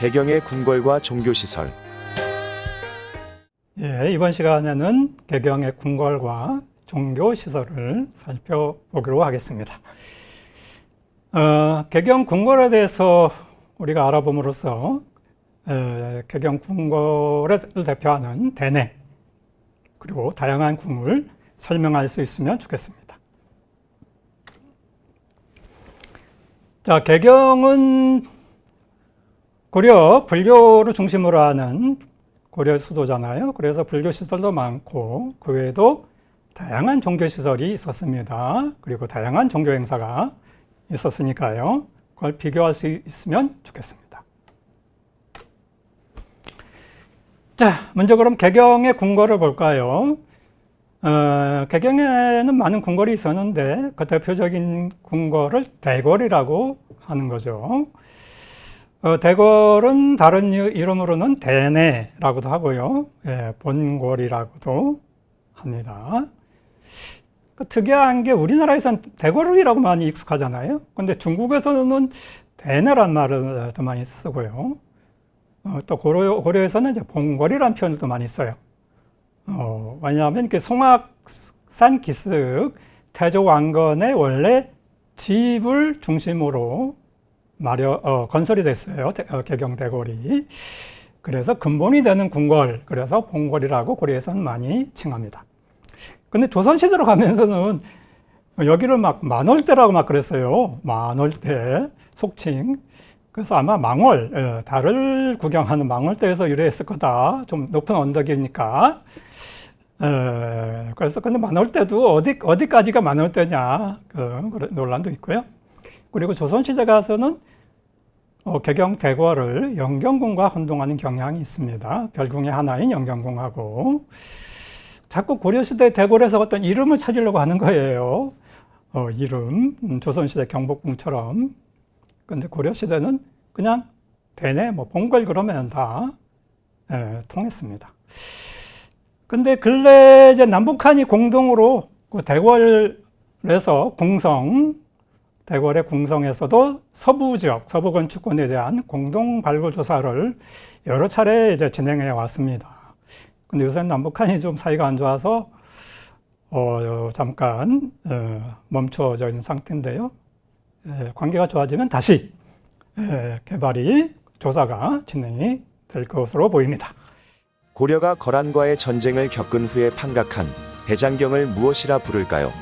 개경의 궁궐과 종교시설. 예, 이번 시간에는 개경의 궁궐과 종교시설을 살펴보기로 하겠습니다. 개경 궁궐에 대해서 우리가 알아봄으로써 개경 궁궐을 대표하는 대내 그리고 다양한 궁을 설명할 수 있으면 좋겠습니다. 자, 개경은 고려 불교를 중심으로 하는 고려 수도잖아요. 그래서 불교 시설도 많고 그 외에도 다양한 종교 시설이 있었습니다. 그리고 다양한 종교 행사가 있었으니까요. 그걸 비교할 수 있으면 좋겠습니다. 자, 먼저 그럼 개경의 궁궐을 볼까요? 개경에는 많은 궁궐이 있었는데 그 대표적인 궁궐을 대궐이라고 하는 거죠. 대궐은 다른 이름으로는 대내라고도 하고요. 예, 본궐이라고도 합니다. 특이한 게 우리나라에서는 대궐이라고 많이 익숙하잖아요. 근데 중국에서는 대내란 말을 더 많이 쓰고요. 또 고려에서는 이제 본궐이라는 표현을 또 많이 써요. 왜냐하면 그 송악산 기슭 태조 왕건의 원래 집을 중심으로 건설이 됐어요. 개경 대궐이. 그래서 근본이 되는 궁궐, 그래서 본궐이라고 고려에서는 많이 칭합니다. 근데 조선시대로 가면서는 여기를 막 만월대라고 막 그랬어요. 만월대, 속칭. 그래서 아마 망월, 달을 구경하는 망월대에서 유래했을 거다. 좀 높은 언덕이니까. 그래서 근데 만월대도 어디까지가 만월대냐, 그 논란도 있고요. 그리고 조선시대 가서는 개경 대궐을 영경궁과 혼동하는 경향이 있습니다. 별궁의 하나인 영경궁하고. 자꾸 고려시대 대궐에서 어떤 이름을 찾으려고 하는 거예요. 이름, 조선시대 경복궁처럼. 근데 고려시대는 그냥 대내, 본궐 그러면 다 통했습니다. 근데 근래 이제 남북한이 공동으로 그 대궐에서 대궐의 궁성에서도 서부 지역, 서부 건축권에 대한 공동 발굴 조사를 여러 차례 이제 진행해 왔습니다. 근데 요새 남북한이 좀 사이가 안 좋아서 잠깐 멈춰져 있는 상태인데요. 관계가 좋아지면 다시 조사가 진행이 될 것으로 보입니다. 고려가 거란과의 전쟁을 겪은 후에 판각한 대장경을 무엇이라 부를까요?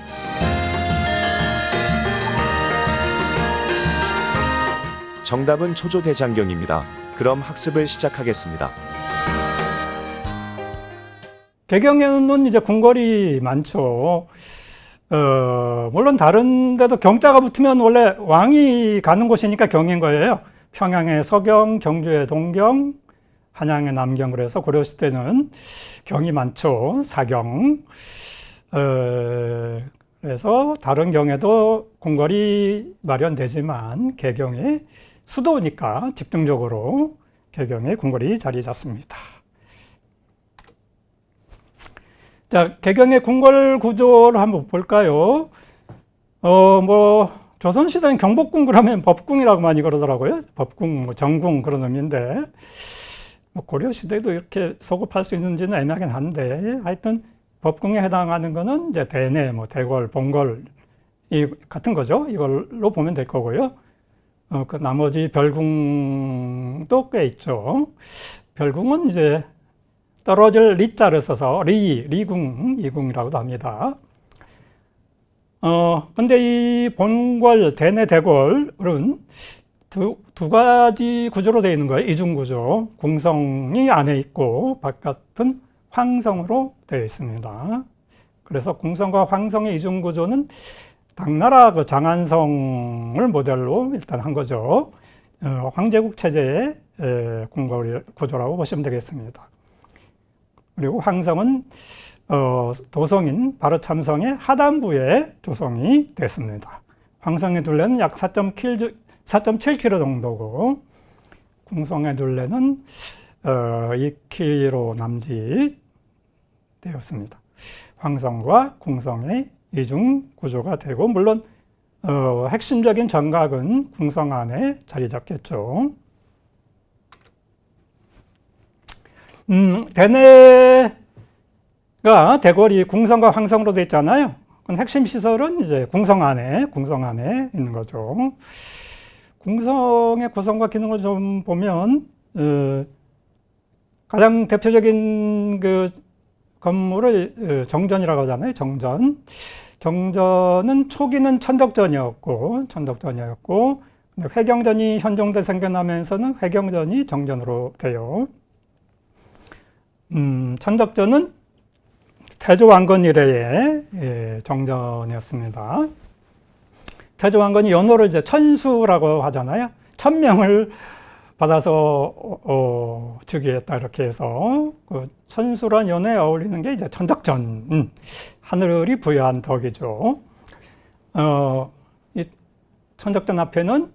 정답은 초조대장경입니다. 그럼 학습을 시작하겠습니다. 개경에는 이제 궁궐이 많죠. 물론 다른 데도 경자가 붙으면 원래 왕이 가는 곳이니까 경인 거예요. 평양의 서경, 경주의 동경, 한양의 남경. 그래서 고려시대는 경이 많죠. 사경. 그래서 다른 경에도 궁궐이 마련되지만 개경이 수도니까 집중적으로 개경의 궁궐이 자리 잡습니다. 자, 개경의 궁궐 구조를 한번 볼까요? 조선시대는 경복궁 그러면 법궁이라고 많이 그러더라고요. 법궁, 정궁 그런 의미인데, 고려시대도 이렇게 소급할 수 있는지는 애매하긴 한데, 하여튼 법궁에 해당하는 거는 이제 대내, 대궐, 본궐, 같은 거죠. 이걸로 보면 될 거고요. 그 나머지 별궁도 꽤 있죠. 별궁은 이제 떨어질 리자를 써서 리궁, 이궁이라고도 합니다. 근데 이 본궐, 대내 대궐은 두 가지 구조로 되어 있는 거예요. 이중구조. 궁성이 안에 있고 바깥은 황성으로 되어 있습니다. 그래서 궁성과 황성의 이중구조는 당나라 그 장안성을 모델로 일단 한 거죠. 황제국 체제의 궁궐 구조라고 보시면 되겠습니다. 그리고 황성은 도성인 바르참성의 하단부에 조성이 됐습니다. 황성의 둘레는 약 4.7km 정도고 궁성의 둘레는 2km 남짓 되었습니다. 황성과 궁성의 이중 구조가 되고, 물론 핵심적인 정각은 궁성 안에 자리 잡겠죠. 대내가 대궐이 궁성과 황성으로 되어 있잖아요. 핵심 시설은 이제 궁성 안에 있는 거죠. 궁성의 구성과 기능을 좀 보면 가장 대표적인 그 건물을 정전이라고 하잖아요. 정전은 초기는 천덕전이었고 근데 회경전이 현종대 생겨나면서는 회경전이 정전으로 돼요. 천덕전은 태조왕건 이래의 정전이었습니다. 태조왕건이 연호를 이제 천수라고 하잖아요. 1000명을 받아서 즉위했다 이렇게 해서 그 천수란 연호에 어울리는 게 이제 천덕전, 하늘이 부여한 덕이죠. 이 천덕전 앞에는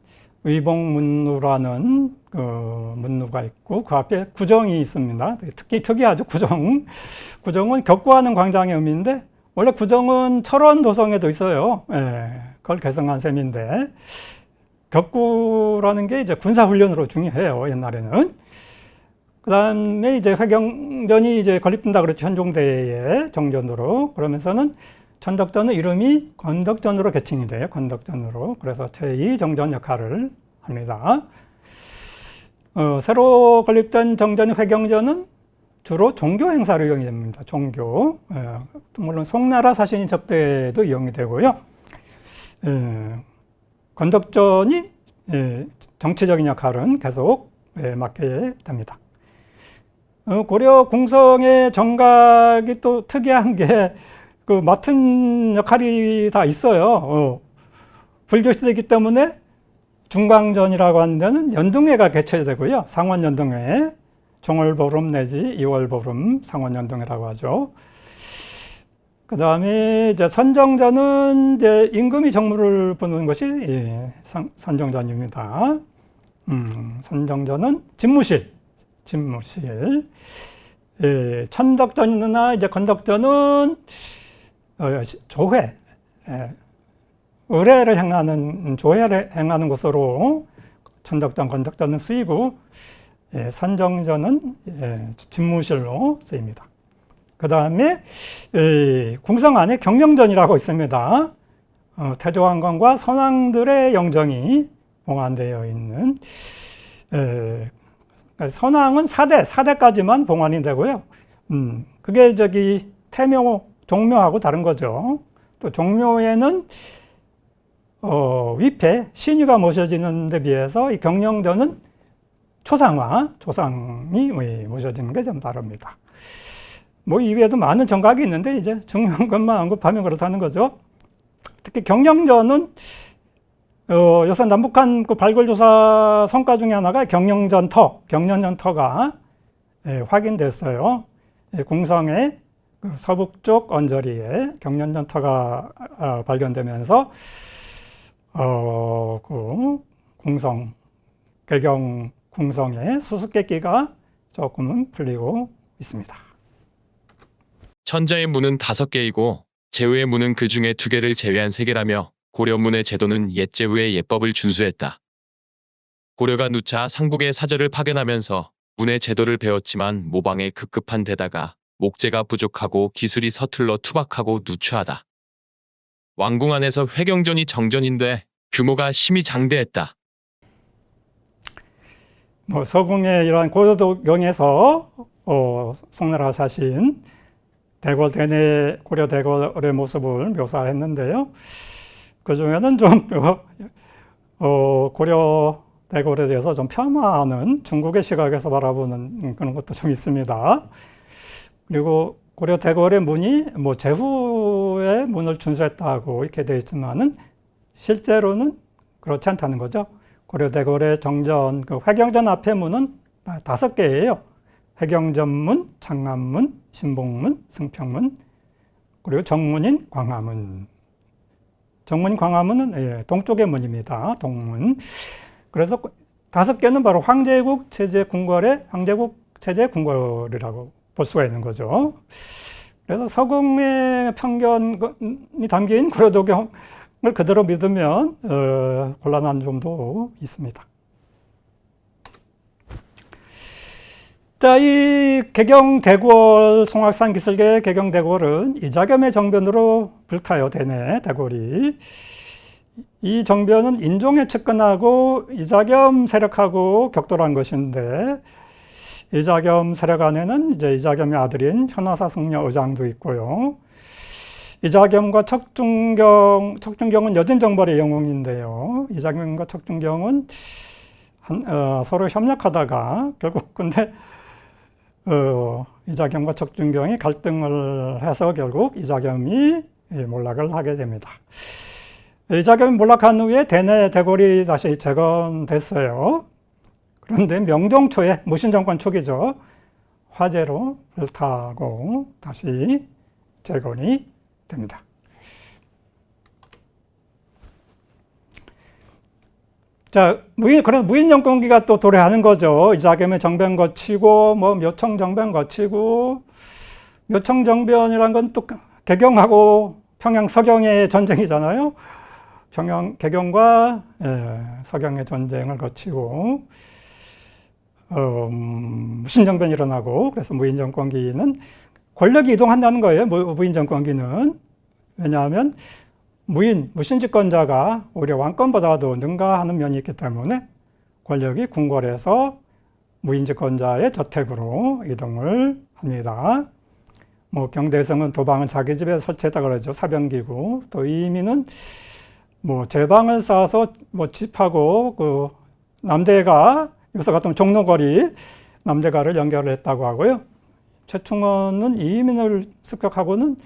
의봉문루라는 그 문루가 있고 그 앞에 구정이 있습니다. 특이하죠. 구정은 격구하는 광장의 의미인데 원래 구정은 철원 도성에도 있어요. 예, 그걸 개성한 셈인데 격구라는 게 이제 군사훈련으로 중요해요. 옛날에는. 그 다음에 이제 회경전이 이제 건립된다 그랬죠. 현종대의 정전으로. 그러면서는 천덕전의 이름이 건덕전으로 개칭이 돼요. 건덕전으로. 그래서 제2정전 역할을 합니다. 새로 건립된 정전 회경전은 주로 종교 행사로 이용이 됩니다. 종교. 물론 송나라 사신이 접대도 이용이 되고요. 건덕전이 정치적인 역할은 계속 맡게 됩니다. 고려 궁성의 정각이 또 특이한 게 그 맡은 역할이 다 있어요. 불교 시대이기 때문에 중광전이라고 하는 데는 연등회가 개최되고요. 상원연등회, 정월보름 내지 2월보름 상원연등회라고 하죠. 그 다음에 이제 선정전은 이제 임금이 정무를 보는 것이 선정전입니다. 선정전은 집무실. 천덕전이나 이제 건덕전은 조회, 의례를 행하는, 조회를 행하는 곳으로 천덕전, 건덕전은 쓰이고, 선정전은 집무실로 쓰입니다. 그 다음에 궁성 안에 경영전이라고 있습니다. 태조왕건과 선왕들의 영정이 봉안되어 있는, 선왕은 4대까지만 봉안이 되고요. 그게 태묘, 종묘하고 다른 거죠. 또 종묘에는 위패, 신유가 모셔지는 데 비해서 이 경영전은 조상이 모셔지는 게 좀 다릅니다. 뭐 이외에도 많은 정각이 있는데 이제 중요한 것만 언급하면 그렇다는 거죠. 특히 경영전은 요새 남북한 그 발굴조사 성과 중에 하나가 경영전터가 확인됐어요. 궁성의 그 서북쪽 언저리에 경영전터가 발견되면서 그 개경 궁성의 수수께끼가 조금은 풀리고 있습니다. 천자의 문은 5개이고 제후의 문은 그 중에 2개를 제외한 3개라며 고려문의 제도는 옛제후의 예법을 준수했다. 고려가 누차 상북의 사절을 파견하면서 문의 제도를 배웠지만 모방에 급급한 데다가 목재가 부족하고 기술이 서툴러 투박하고 누추하다. 왕궁 안에서 회경전이 정전인데 규모가 심히 장대했다. 서궁의 이러한 고려도경에서 송나라 사신 대궐 대내 고려 대궐의 모습을 묘사했는데요. 그 중에는 좀 고려 대궐에 대해서 좀 폄하하는 중국의 시각에서 바라보는 그런 것도 좀 있습니다. 그리고 고려 대궐의 문이 뭐 제후의 문을 준수했다고 이렇게 되어 있지만은 실제로는 그렇지 않다는 거죠. 고려 대궐의 정전, 그 회경전 앞의 문은 5개예요. 회경전문, 창암문, 신봉문, 승평문, 그리고 정문인 광화문. 정문인 광화문은 동쪽의 문입니다. 동문. 그래서 5개는 바로 황제국 체제 궁궐의 황제국 체제 궁궐이라고 볼 수가 있는 거죠. 그래서 서궁의 편견이 담긴 고려도경을 그대로 믿으면 곤란한 점도 있습니다. 자, 이 개경대궐, 송악산 기슭의 개경대궐은 이자겸의 정변으로 불타요, 대내 대궐이. 이 정변은 인종에 측근하고 이자겸 세력하고 격돌한 것인데, 이자겸 세력 안에는 이제 이자겸의 아들인 현화사 승려 의장도 있고요. 이자겸과 척준경은 여진정벌의 영웅인데요. 이자겸과 척준경은 서로 협력하다가 결국 근데 이자겸과 척준경이 갈등을 해서 결국 이자겸이 몰락을 하게 됩니다. 이자겸이 몰락한 후에 대내 대궐이 다시 재건됐어요. 그런데 명종 초에 무신정권 초기죠. 화재로 불타고 다시 재건이 됩니다. 자, 그래서 무인정권기가 또 도래하는 거죠. 이자겸의 정변 거치고, 뭐, 묘청 정변 거치고, 묘청 정변이란 건 또 개경하고 평양 서경의 전쟁이잖아요. 개경과 서경의 전쟁을 거치고, 무신정변이 일어나고, 그래서 무인정권기는 권력이 이동한다는 거예요. 무인정권기는. 왜냐하면 무신집권자가 오히려 왕권보다도 능가하는 면이 있기 때문에 권력이 궁궐에서 무인집권자의 저택으로 이동을 합니다. 뭐 경대성은 도방은 자기 집에 설치했다 그러죠. 사병기고. 또 이민은 뭐 제방을 쌓아서 뭐 집하고 그 남대가 요새 같은 종로거리 남대가를 연결을 했다고 하고요. 최충원은 이민을 습격하고는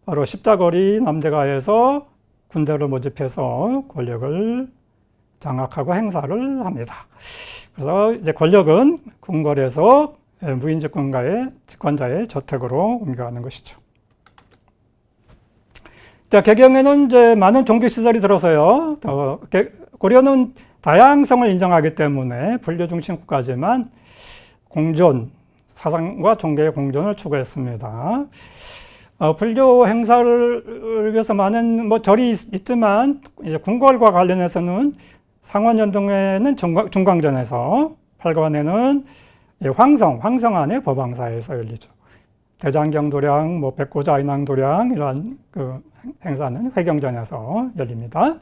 바로 십자거리 남대가에서 군대를 모집해서 권력을 장악하고 행사를 합니다. 그래서 이제 권력은 궁궐에서 집권자의 저택으로 옮겨가는 것이죠. 자, 개경에는 이제 많은 종교시설이 들어서요. 고려는 다양성을 인정하기 때문에 분류 중심 국가지만 공존, 사상과 종교의 공존을 추구했습니다. 불교 행사를 위해서 많은 절이 있지만 이제 궁궐과 관련해서는 상원연동회는 중광전에서, 팔관에는 황성 안에 법왕사에서 열리죠. 대장경도량, 백고자 인왕도량 이런 그 행사는 회경전에서 열립니다.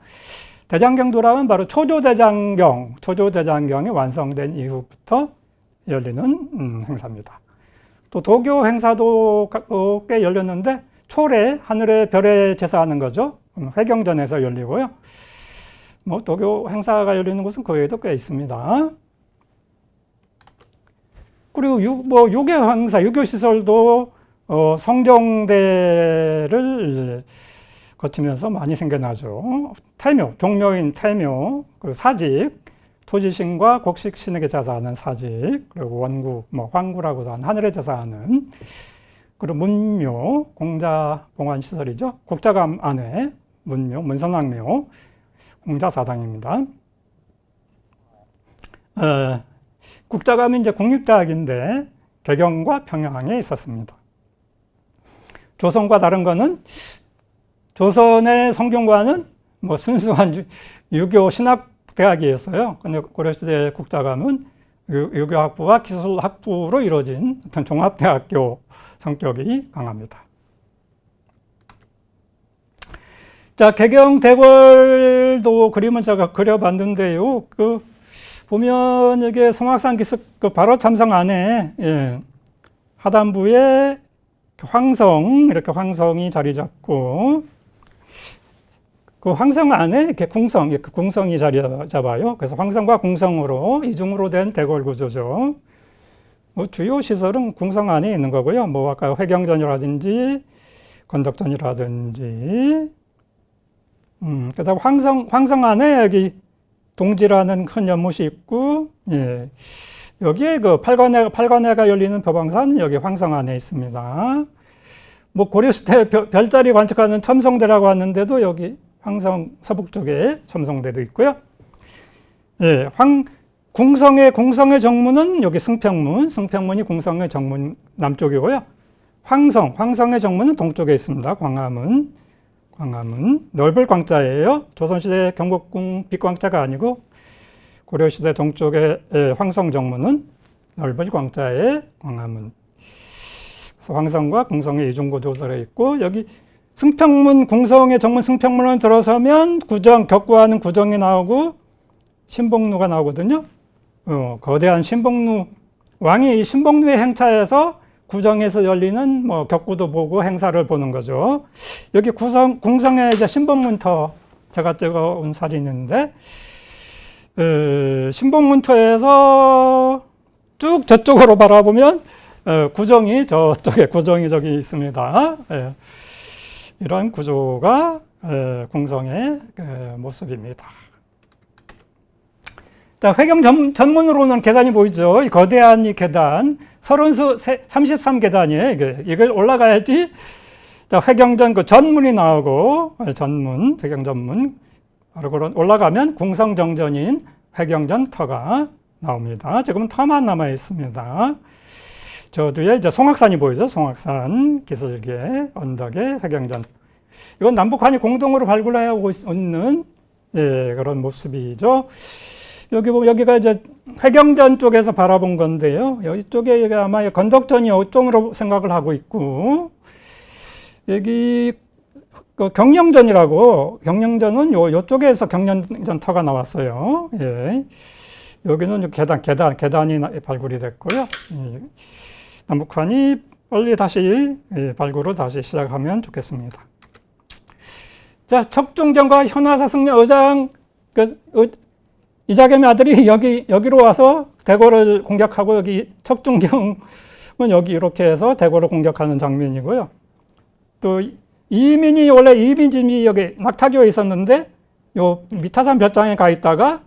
대장경도량은 바로 초조대장경이 완성된 이후부터 열리는 행사입니다. 또 도교 행사도 꽤 열렸는데 초래, 하늘의 별에 제사하는 거죠. 회경전에서 열리고요. 도교 행사가 열리는 곳은 그 외에도 꽤 있습니다. 그리고 유교 행사, 유교 시설도 성정대를 거치면서 많이 생겨나죠. 태묘, 종묘인 태묘, 그리고 사직, 토지신과 곡식신에게 제사하는 사직, 그리고 원구, 황구라고도 하는 하늘에 제사하는, 그리고 문묘, 공자봉안시설이죠. 국자감 안에 문묘, 문선왕묘, 공자사당입니다. 국자감이 이제 국립대학인데 개경과 평양에 있었습니다. 조선과 다른 거는 조선의 성균관은 순수한 유교 신학대학이었어요. 근데 고려시대 국자감은 유교학부와 기술학부로 이루어진 어떤 종합대학교 성격이 강합니다. 자, 개경대궐도 그림을 제가 그려봤는데요. 보면 이게 송악산 기슭 바로 참성 안에 하단부에 이렇게 황성이 자리 잡고, 그 황성 안에 이렇게 궁성이 자리 잡아요. 그래서 황성과 궁성으로 이중으로 된 대궐 구조죠. 주요 시설은 궁성 안에 있는 거고요. 아까 회경전이라든지 건덕전이라든지, 그다음 황성 안에 여기 동지라는 큰 연못이 있고, 여기에 팔관회가 열리는 법왕산은 여기 황성 안에 있습니다. 고려시대 별자리 관측하는 첨성대라고 하는데도 여기 황성 서북 쪽에 첨성대도 있고요. 궁성의 정문은 여기 승평문이 궁성의 정문 남쪽이고요. 황성의 정문은 동쪽에 있습니다. 광화문 넓을 광자예요. 조선시대 경복궁 빛광자가 아니고 고려시대 동쪽의 황성 정문은 넓을 광자에 광화문. 그래서 황성과 궁성의 이중구조 들어 있고, 여기 승평문, 궁성의 정문 승평문을 들어서면 구정, 격구하는 구정이 나오고 신복루가 나오거든요. 거대한 신복루, 왕이 이 신복루의 행차에서 구정에서 열리는 뭐 격구도 보고 행사를 보는 거죠. 여기 궁성에 이제 신복문터 제가 찍어온 사진인데, 신복문터에서 쭉 저쪽으로 바라보면 구정이 저쪽에 구정이 저기 있습니다. 이런 구조가 궁성의 모습입니다. 회경 전문으로는 계단이 보이죠. 이 거대한 이 계단, 33계단이에요. 이걸 올라가야지 회경전 그 전문이 나오고, 전문, 회경전문. 바로 올라가면 궁성정전인 회경전 터가 나옵니다. 지금은 터만 남아 있습니다. 저 뒤에 이제 송악산이 보이죠. 송악산, 기슭의 언덕의 회경전. 이건 남북한이 공동으로 발굴하고 있는 그런 모습이죠. 여기 보면 여기가 이제 회경전 쪽에서 바라본 건데요. 여기 쪽에 아마 건덕전이 이쪽으로 생각을 하고 있고, 여기 그 경령전이라고, 경령전은 요쪽에서 경령전터가 나왔어요. 예. 여기는 계단이 발굴이 됐고요. 예. 남북한이 빨리 다시 발굴을 다시 시작하면 좋겠습니다. 자, 척중전과 현화사 승려 의장, 이자겸의 아들이 여기로 와서 대궐을 공격하고, 여기 척중경은 여기 이렇게 해서 대궐을 공격하는 장면이고요. 또 이민이 원래 이민짐이 여기 낙타교에 있었는데 요 미타산 별장에 가 있다가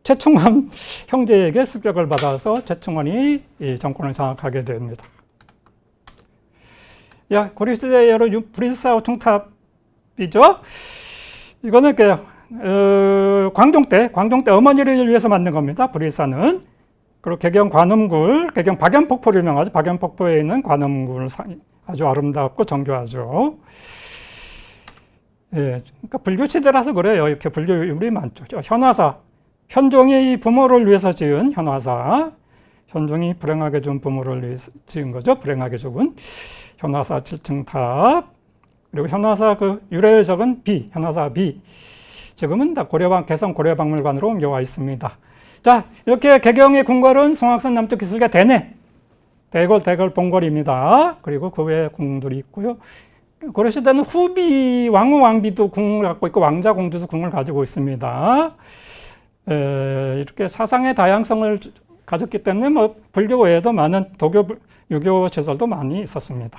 최충원 형제에게 습격을 받아서 최충원이 이 정권을 장악하게 됩니다. 고려시대 여러 브리스사우 총탑이죠. 이거는 광종 때 어머니를 위해서 만든 겁니다. 브리스사는. 그리고 개경 관음굴, 개경 박연폭포로 유명하죠. 박연폭포에 있는 관음굴 아주 아름답고 정교하죠. 예, 그러니까 불교 시대라서 그래요. 이렇게 불교율이 많죠. 현화사, 현종이 부모를 위해서 지은 현화사, 현종이 불행하게 준 부모를 위해서 지은 거죠. 불행하게 죽은 현화사 7층 탑. 그리고 현화사 그 유래를 적은 비, 현화사 비. 지금은 다 개성 고려박물관으로 옮겨와 있습니다. 자, 이렇게 개경의 궁궐은 송악산 남쪽 기슭의 대궐 본궐입니다. 그리고 그 외에 궁들이 있고요. 고려시대는 후비, 왕후, 왕비도 궁을 갖고 있고 왕자, 공주도 궁을 가지고 있습니다. 이렇게 사상의 다양성을 가졌기 때문에 뭐 불교 외에도 많은 도교, 유교 시설도 많이 있었습니다.